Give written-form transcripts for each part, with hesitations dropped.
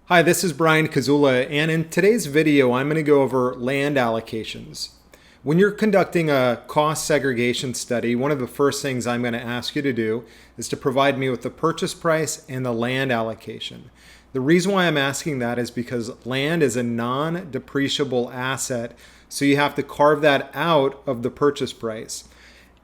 Hi, this is Brian Kazula, and in today's video, I'm going to go over land allocations. When you're conducting a cost segregation study, one of the first things I'm going to ask you to do is to provide me with the purchase price and the land allocation. The reason why I'm asking that is because land is a non-depreciable asset, so you have to carve that out of the purchase price.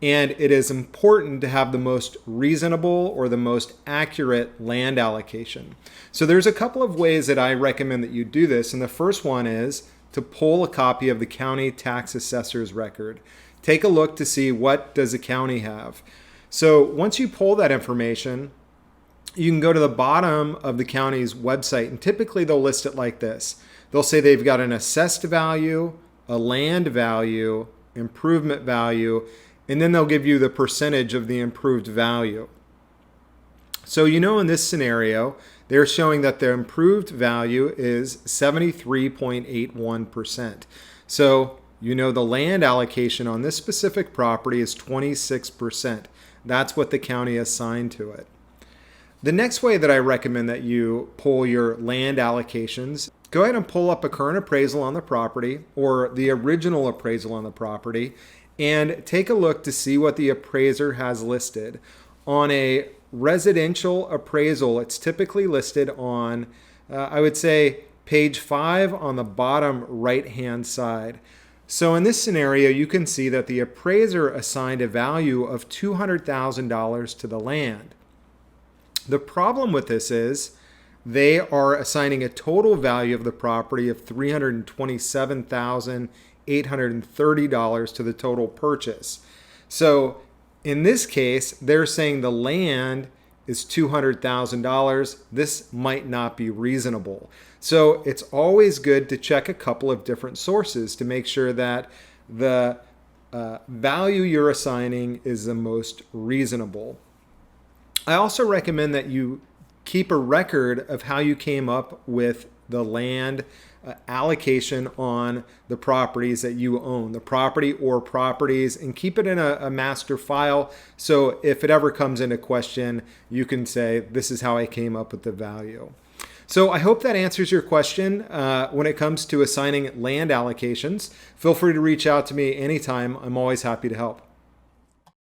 And it is important to have the most reasonable or the most accurate land allocation. So there's a couple of ways that I recommend that you do this. And the first one is to pull a copy of the county tax assessor's record. Take a look to see what does the county have. So once you pull that information, you can go to the bottom of the county's website, and typically they'll list it like this. They'll say they've got an assessed value, a land value, improvement value, and then they'll give you the percentage of the improved value. So in this scenario, they're showing that the improved value is 73.81%. So the land allocation on this specific property is 26%. That's what the county assigned to it. The next way that I recommend that you pull your land allocations, go ahead and pull up a current appraisal on the property or the original appraisal on the property, and take a look to see what the appraiser has listed. On a residential appraisal, it's typically listed on, I would say, page 5 on the bottom right-hand side. So in this scenario, you can see that the appraiser assigned a value of $200,000 to the land. The problem with this is they are assigning a total value of the property of $327,830 to the total purchase. So in this case, they're saying the land is $200,000. This might not be reasonable. So it's always good to check a couple of different sources to make sure that the value you're assigning is the most reasonable. I also recommend that you keep a record of how you came up with the land allocation on the properties that you own, the property or properties, and keep it in a master file. So if it ever comes into question, you can say, this is how I came up with the value. So I hope that answers your question when it comes to assigning land allocations. Feel free to reach out to me anytime. I'm always happy to help.